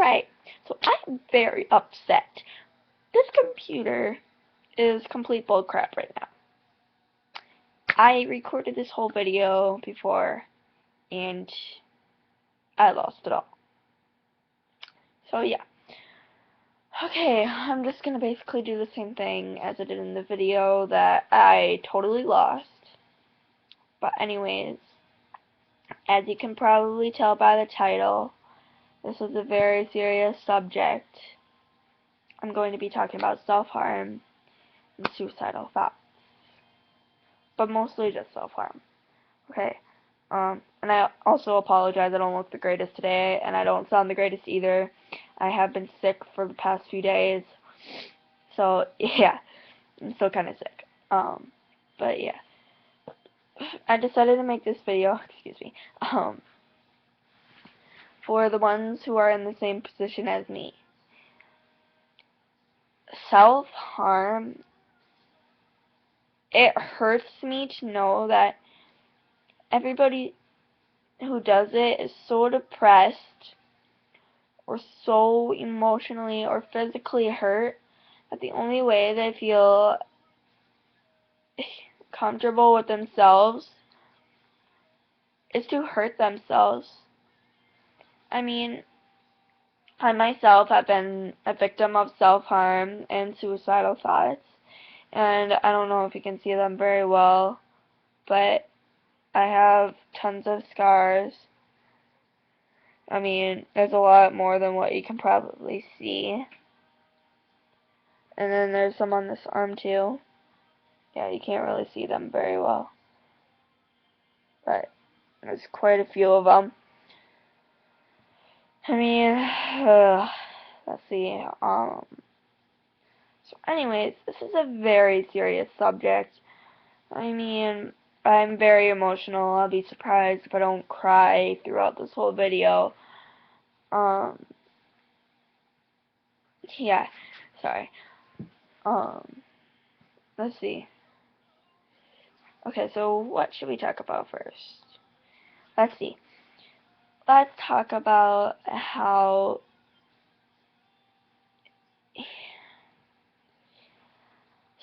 Alright, so I'm very upset. This computer is complete bullcrap right now. I recorded this whole video before, and I lost it all. So yeah. Okay, I'm just gonna basically do the same thing as I did in the video that I totally lost. But anyways, as you can probably tell by the title, this is a very serious subject. I'm going to be talking about self-harm and suicidal thoughts. But mostly just self-harm. Okay. And I also apologize, I don't look the greatest today, and I don't sound the greatest either. I have been sick for the past few days. So, yeah. I'm still kind of sick. But yeah. I decided to make this video, excuse me, for the ones who are in the same position as me. Self-harm, it hurts me to know that everybody who does it is so depressed or so emotionally or physically hurt that the only way they feel comfortable with themselves is to hurt themselves. I mean, I myself have been a victim of self-harm and suicidal thoughts, and I don't know if you can see them very well, but I have tons of scars. I mean, there's a lot more than what you can probably see. And then there's some on this arm too. Yeah, you can't really see them very well. But there's quite a few of them. I mean, let's see. So anyways, this is a very serious subject. I mean, I'm very emotional. I'll be surprised if I don't cry throughout this whole video. Yeah, sorry. Let's see. Okay, so what should we talk about first? Let's see. Let's talk about how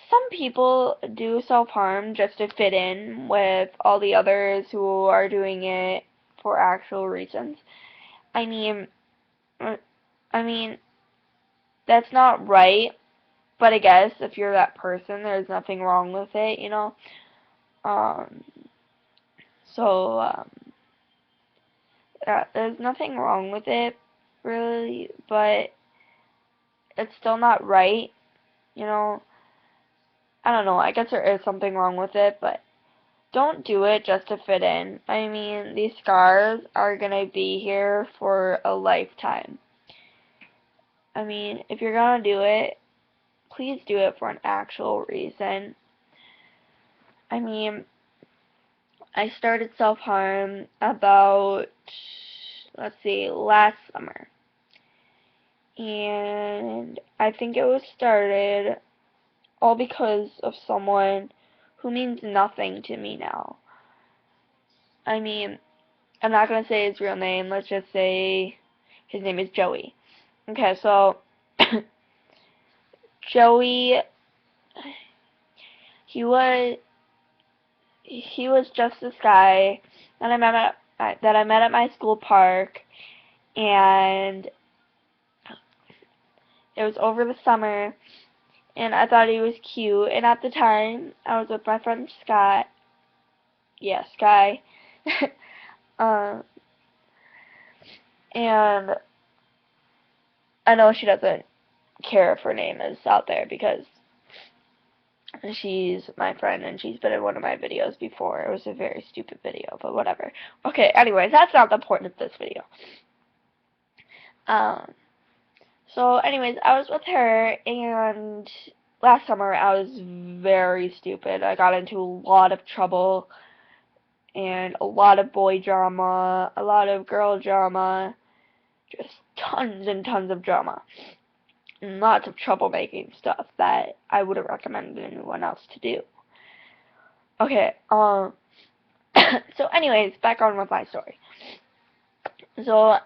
some people do self-harm just to fit in with all the others who are doing it for actual reasons. I mean, that's not right, but I guess if you're that person, there's nothing wrong with it, you know? Um, so, there's nothing wrong with it, really, but it's still not right, you know? I don't know, I guess there is something wrong with it, but don't do it just to fit in. I mean, these scars are gonna be here for a lifetime. I mean, if you're gonna do it, please do it for an actual reason. I mean, I started self-harm about, let's see, last summer. And I think it was started all because of someone who means nothing to me now. I mean, I'm not going to say his real name. Let's just say his name is Joey. Okay, so Joey, he was just this guy that I met at my school park, and it was over the summer, and I thought he was cute. And at the time, I was with my friend Scott. Yeah, Sky. um, and I know she doesn't care if her name is out there because she's my friend and she's been in one of my videos before. It was a very stupid video, but whatever. Okay, anyways, that's not the point of this video. So anyways, I was with her, and last summer I was very stupid. I got into a lot of trouble, and a lot of boy drama, a lot of girl drama, just tons and tons of drama. And lots of troublemaking stuff that I wouldn't recommend anyone else to do. Okay, so anyways, back on with my story. So,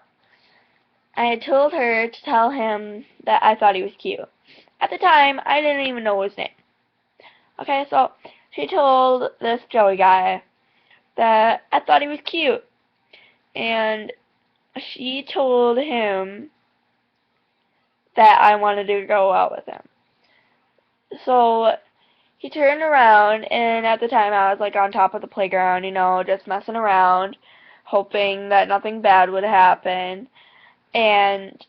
I had told her to tell him that I thought he was cute. At the time, I didn't even know his name. Okay, so she told this Joey guy that I thought he was cute. And she told him that I wanted to go out with him. So he turned around, and at the time I was like on top of the playground, you know, just messing around, hoping that nothing bad would happen. And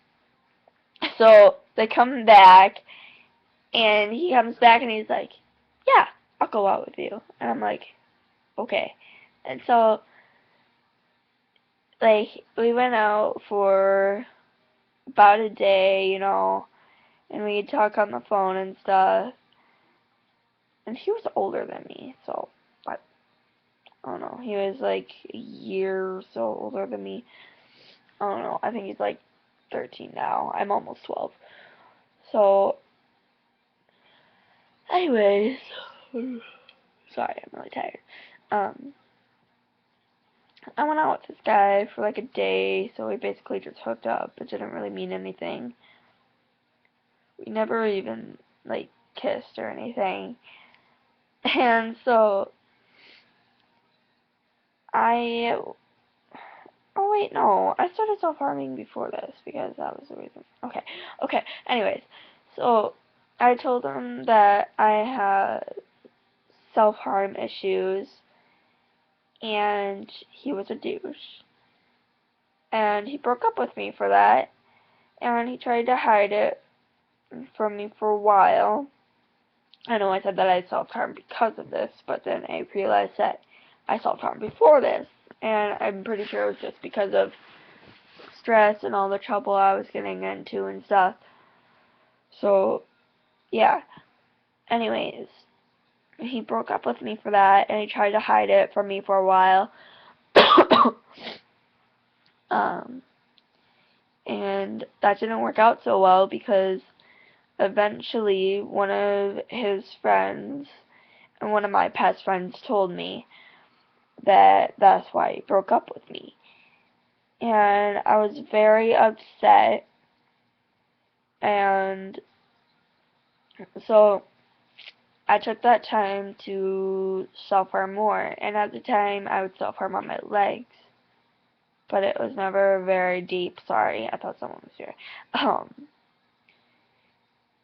so they come back, and he comes back and he's like, yeah, I'll go out with you. And I'm like, okay. And so, like, we went out for about a day, you know, and we'd talk on the phone and stuff. And he was older than me, so I don't know. He was like a year or so older than me. I don't know. I think he's like 13 now. I'm almost 12. So, anyways, sorry, I'm really tired. I went out with this guy for like a day, so we basically just hooked up. It didn't really mean anything. We never even like kissed or anything. And so oh wait, no. I started self-harming before this because that was the reason. Okay. Anyways, so I told him that I had self-harm issues, and he was a douche. And he broke up with me for that, and he tried to hide it from me for a while. I know I said that I self-harmed because of this, but then I realized that I self-harmed before this, and I'm pretty sure it was just because of stress and all the trouble I was getting into and stuff. So, yeah. Anyways, he broke up with me for that, and he tried to hide it from me for a while. And that didn't work out so well because eventually one of his friends and one of my best friends told me that that's why he broke up with me. And I was very upset, and so I took that time to self-harm more, and at the time I would self-harm on my legs, but it was never very deep. Sorry, I thought someone was here.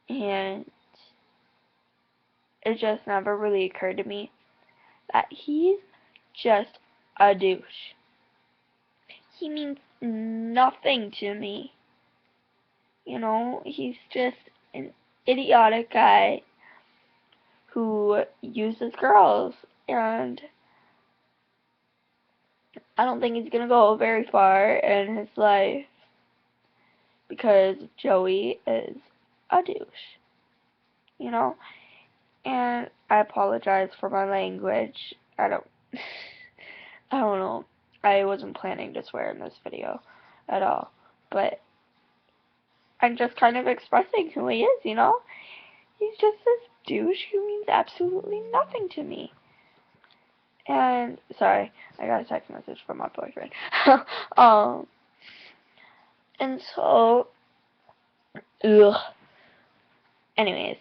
And it just never really occurred to me that he's just a douche. He means nothing to me. You know, he's just an idiotic guy who uses girls, and I don't think he's gonna go very far in his life because Joey is a douche, you know? And I apologize for my language. I don't know. I wasn't planning to swear in this video at all, but I'm just kind of expressing who he is, you know? He's just this douche who means absolutely nothing to me. And, sorry, I got a text message from my boyfriend. And so, ugh. Anyways,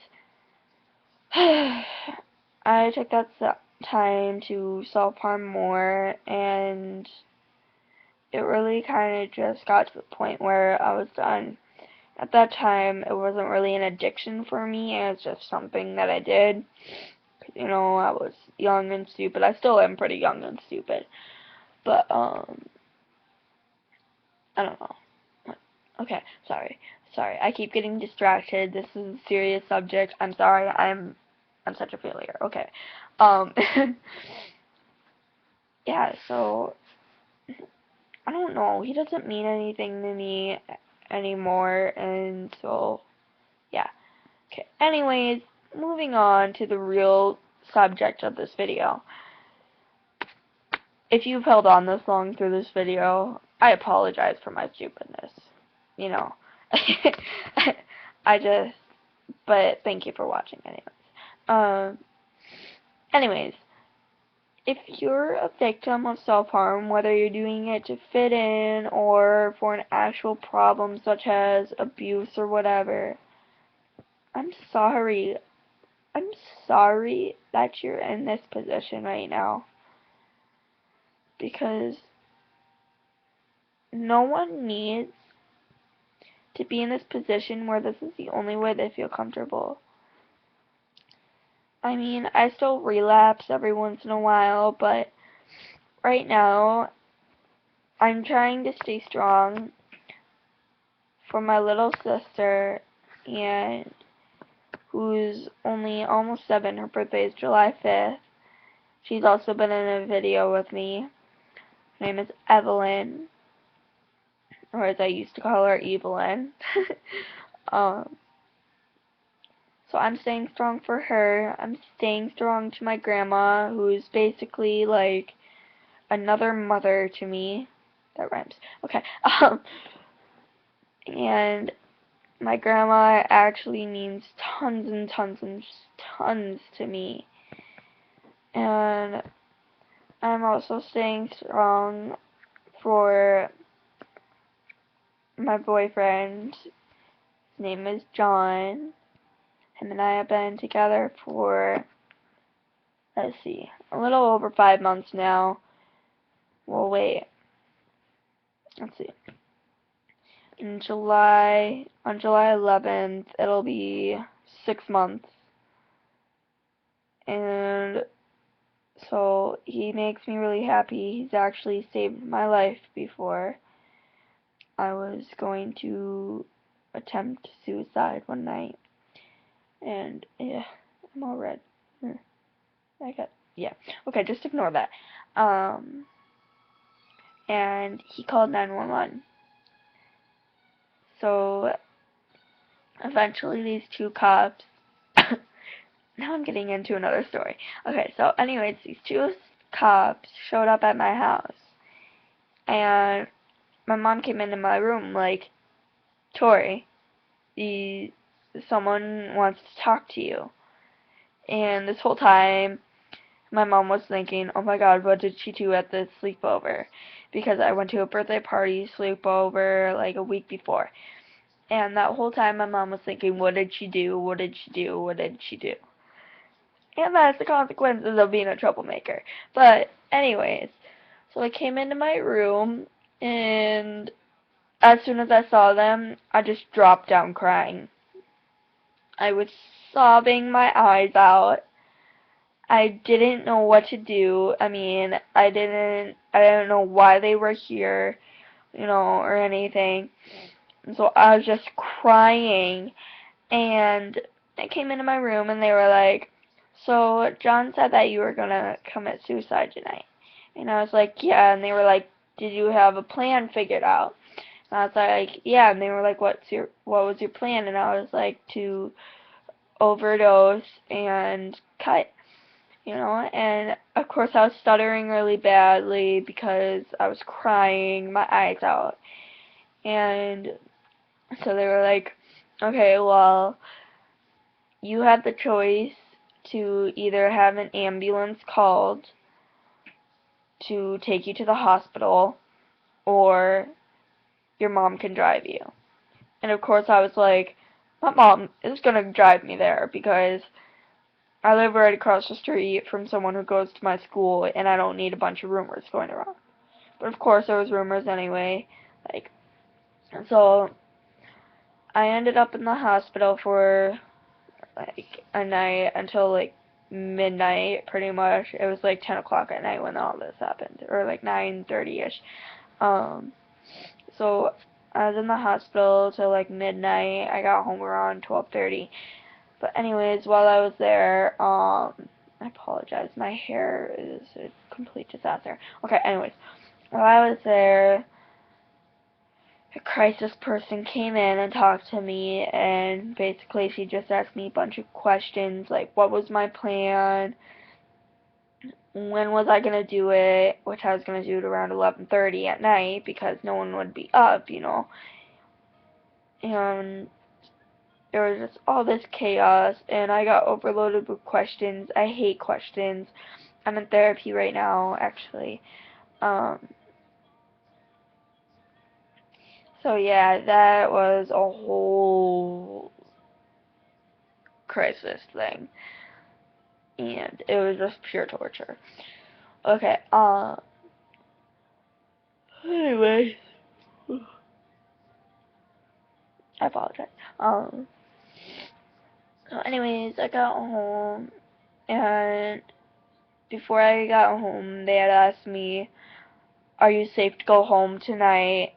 I took that time to self-harm more, and it really kind of just got to the point where I was done. At that time, it wasn't really an addiction for me, it was just something that I did. You know, I was young and stupid. I still am pretty young and stupid. But, I don't know. Okay, sorry. I keep getting distracted. This is a serious subject. I'm sorry. I'm such a failure. Okay. Yeah, so I don't know. He doesn't mean anything to me anymore, and so yeah. Okay. Anyways, moving on to the real subject of this video. If you've held on this long through this video, I apologize for my stupidness. You know. But thank you for watching anyways. Anyways, if you're a victim of self-harm, whether you're doing it to fit in or for an actual problem such as abuse or whatever, I'm sorry. I'm sorry that you're in this position right now. Because no one needs to be in this position where this is the only way they feel comfortable. I mean, I still relapse every once in a while, but right now, I'm trying to stay strong for my little sister, and who's only almost 7. Her birthday is July 5th. She's also been in a video with me. Her name is Evelyn, or as I used to call her, Evelyn. um, so I'm staying strong for her. I'm staying strong to my grandma, who's basically like another mother to me. That rhymes. Okay. And my grandma actually means tons and tons and tons to me. And I'm also staying strong for my boyfriend. His name is John. Him and I have been together for, let's see, a little over 5 months now. Well, wait. Let's see. On July 11th, it'll be 6 months. And so he makes me really happy. He's actually saved my life before. I was going to attempt suicide one night. And yeah, I'm all red. Yeah. Okay, just ignore that. And he called 911. So eventually these 2 cops now I'm getting into another story. Okay, so anyways, these 2 cops showed up at my house. And my mom came into my room like, Tori, someone wants to talk to you. And this whole time, my mom was thinking, oh my god, what did she do at this sleepover? Because I went to a birthday party sleepover like a week before. And that whole time, my mom was thinking, what did she do? What did she do? What did she do? And that's the consequences of being a troublemaker. But anyways, so I came into my room, and as soon as I saw them, I just dropped down crying. I was sobbing my eyes out. I didn't know what to do. I mean, I didn't know why they were here, or anything. And so I was just crying, and I came into my room, and they were like, so John said that you were gonna commit suicide tonight. And I was like, yeah. And they were like, did you have a plan figured out? And I was like, yeah. And they were like, what was your plan? And I was like, to overdose and cut, and of course I was stuttering really badly because I was crying my eyes out. And so they were like, okay, well, you have the choice to either have an ambulance called to take you to the hospital, or your mom can drive you. And of course I was like, my mom is going to drive me there because I live right across the street from someone who goes to my school, and I don't need a bunch of rumors going around. But of course there was rumors anyway. So I ended up in the hospital for a night until midnight, pretty much. It was 10 o'clock at night when all this happened, or 9:30ish. So I was in the hospital till midnight. I got home around 12:30. But anyways, while I was there, I apologize. My hair is a complete disaster. Okay, anyways, while I was there, a crisis person came in and talked to me, and basically she just asked me a bunch of questions, like what was my plan, when was I going to do it, which I was going to do it around 11:30 at night because no one would be up, and there was just all this chaos, and I got overloaded with questions. I hate questions. I'm in therapy right now, actually. So yeah, that was a whole crisis thing, and it was just pure torture. Okay, anyways, I apologize. So anyways, I got home, and before I got home, they had asked me, "Are you safe to go home tonight?"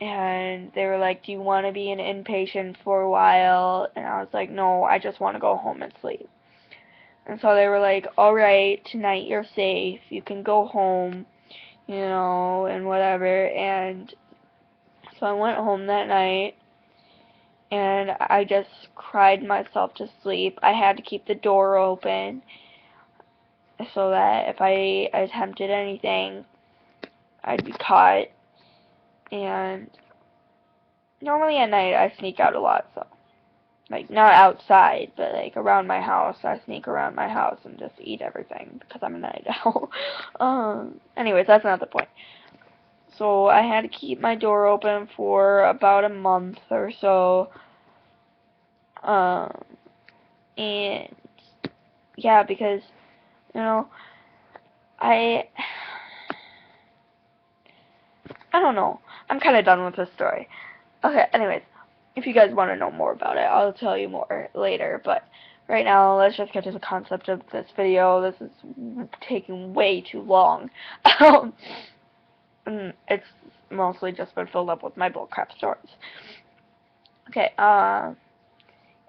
And they were like, "Do you want to be an inpatient for a while?" And I was like, "No, I just want to go home and sleep." And so they were like, "Alright, tonight you're safe. You can go home, and whatever." And so I went home that night, and I just cried myself to sleep. I had to keep the door open so that if I attempted anything, I'd be caught. And normally at night I sneak out a lot, so like not outside, but like around my house. I sneak around my house and just eat everything because I'm a night owl. Anyways, that's not the point. So I had to keep my door open for about a month or so. And yeah, because you know, I I don't know. I'm kind of done with this story. Okay, anyways, if you guys want to know more about it, I'll tell you more later, but right now, let's just get to the concept of this video. This is taking way too long. It's mostly just been filled up with my bullcrap stories. Okay,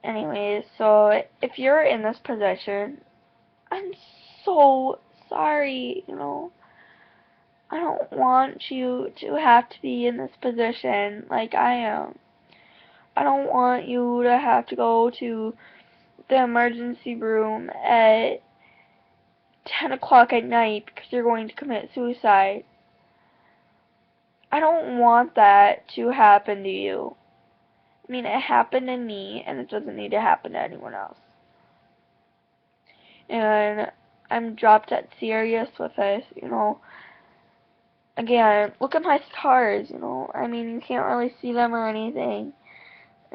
anyways, so if you're in this position, I'm so sorry, I don't want you to have to be in this position like I am. I don't want you to have to go to the emergency room at 10 o'clock at night because you're going to commit suicide. I don't want that to happen to you. I mean, it happened to me, and it doesn't need to happen to anyone else. And I'm dropped dead serious with this, Again, look at my scars, I mean, you can't really see them or anything.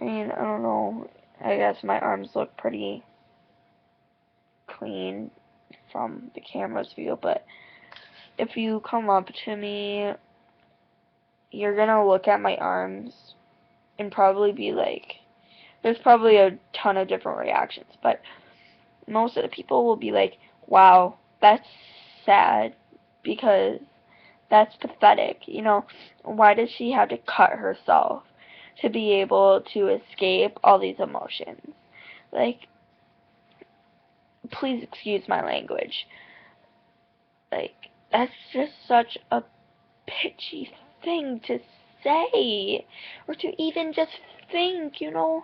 I mean, I don't know. I guess my arms look pretty clean from the camera's view, but if you come up to me, you're gonna look at my arms and probably be like, there's probably a ton of different reactions, but most of the people will be like, wow, that's sad, because that's pathetic, why does she have to cut herself to be able to escape all these emotions? Like, please excuse my language. Like, that's just such a pitchy thing to say, or to even just think, I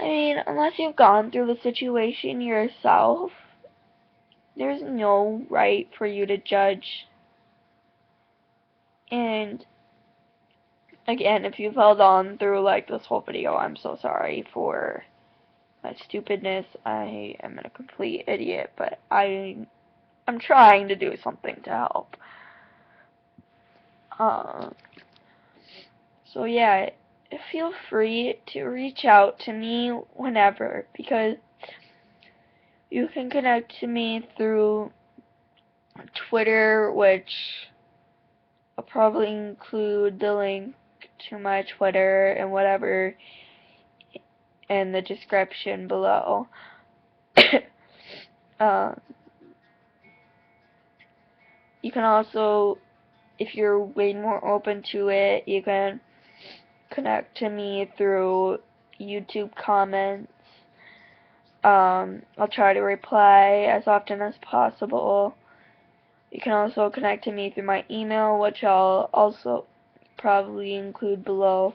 mean, unless you've gone through the situation yourself, there's no right for you to judge. And again, if you've held on through like this whole video, I'm so sorry for my stupidness. I am a complete idiot, but I'm trying to do something to help. So yeah, feel free to reach out to me whenever, because you can connect to me through Twitter, which I'll probably include the link to my Twitter and whatever in the description below. uh, you can also, if you're way more open to it, you can connect to me through YouTube comments. I'll try to reply as often as possible. You can also connect to me through my email, which I'll also probably include below.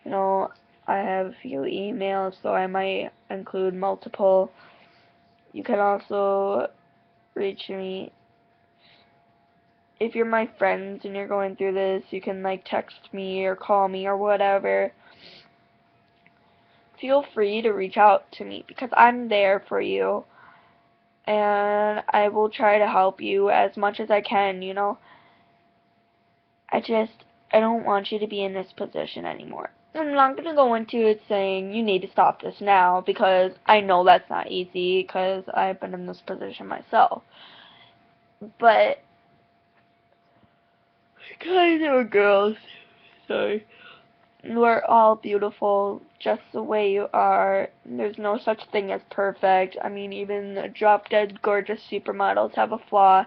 I have a few emails, so I might include multiple. You can also reach me. If you're my friends and you're going through this, you can like text me or call me or whatever. Feel free to reach out to me because I'm there for you. and I will try to help you as much as I can, you know. I don't want you to be in this position anymore. I'm not going to go into it saying you need to stop this now, because I know that's not easy, because I've been in this position myself. But, guys or girls, sorry, we're all beautiful just the way you are. There's no such thing as perfect. I mean, even the drop-dead gorgeous supermodels have a flaw,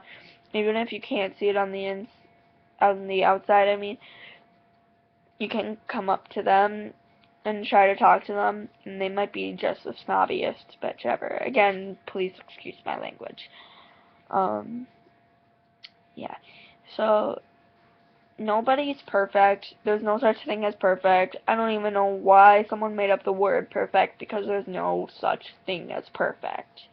even if you can't see it on the outside. I mean, you can come up to them and try to talk to them, and they might be just the snobbiest bitch ever. Again, please excuse my language. Yeah. So, nobody's perfect. There's no such thing as perfect. I don't even know why someone made up the word perfect, because there's no such thing as perfect.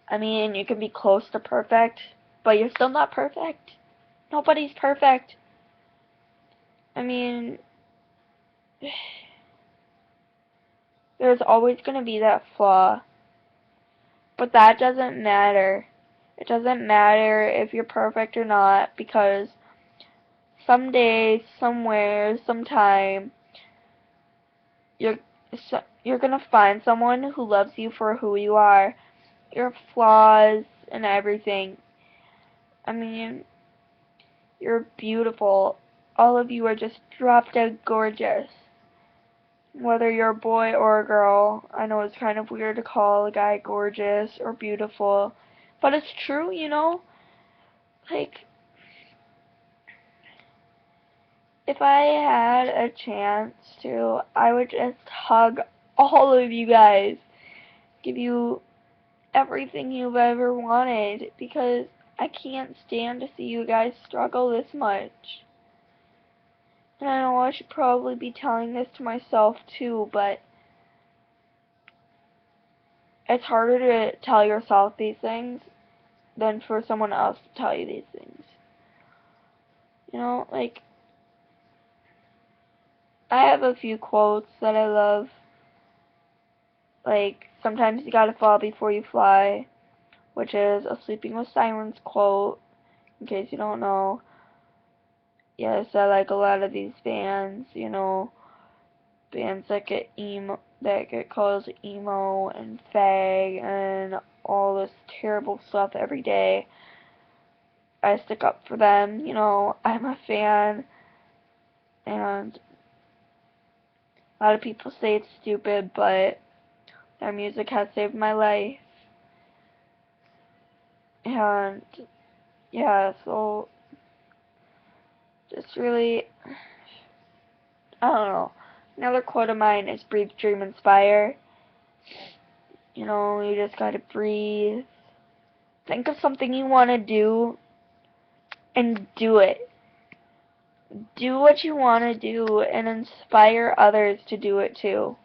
I mean, you can be close to perfect, but you're still not perfect. Nobody's perfect. I mean, there's always going to be that flaw. But that doesn't matter. It doesn't matter if you're perfect or not, because someday, somewhere, sometime, you're you're gonna find someone who loves you for who you are, your flaws and everything. I mean, you're beautiful. All of you are just drop dead gorgeous. Whether you're a boy or a girl. I know it's kind of weird to call a guy gorgeous or beautiful, but it's true, you know? Like, if I had a chance to, I would just hug all of you guys, give you everything you've ever wanted, because I can't stand to see you guys struggle this much. And I know I should probably be telling this to myself too, but it's harder to tell yourself these things than for someone else to tell you these things. You know, like, I have a few quotes that I love. Like, sometimes you gotta fall before you fly, which is a Sleeping with Sirens quote, in case you don't know. Yes, I like a lot of these bands, you know, bands that get called emo and fag and all this terrible stuff every day. I stick up for them, you know, I'm a fan, and a lot of people say it's stupid, but their music has saved my life. And yeah, so just really, I don't know. Another quote of mine is breathe, dream, inspire. You know, you just gotta breathe. Think of something you want to do and do it. Do what you want to do and inspire others to do it too.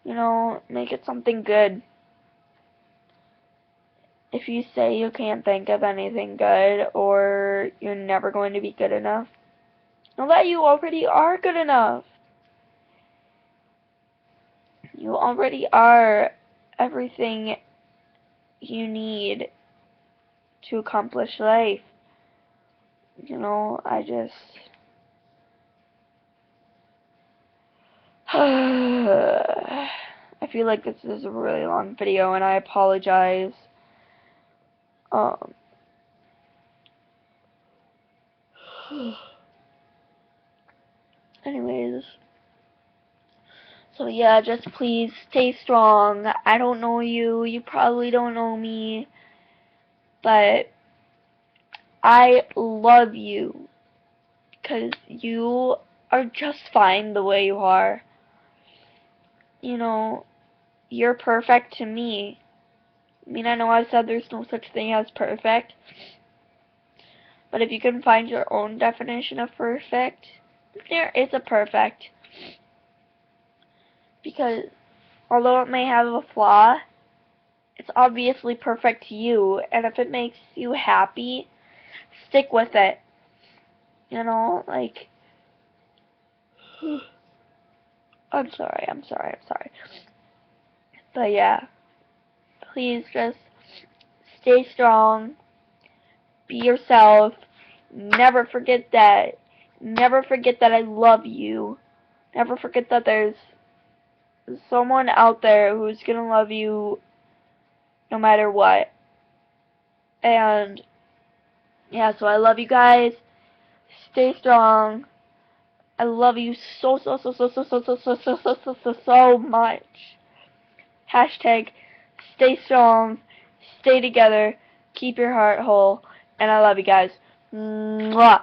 You know, make it something good. If you say you can't think of anything good or you're never going to be good enough, know that you already are good enough. You already are everything you need to accomplish life. You know, I feel like this is a really long video, and I apologize. Um, anyways, so yeah, just please stay strong. I don't know you, you probably don't know me, but I love you, because you are just fine the way you are. You know, you're perfect to me. I mean, I know I've said there's no such thing as perfect, but if you can find your own definition of perfect, there is a perfect. Because although it may have a flaw, it's obviously perfect to you, and if it makes you happy, stick with it. You know, like, I'm sorry. But yeah, please just stay strong, be yourself, never forget that. Never forget that I love you. Never forget that there's someone out there who's gonna love you no matter what. And yeah, so I love you guys. Stay strong. I love you so much. Hashtag stay strong, stay together, keep your heart whole, and I love you guys. Mwah.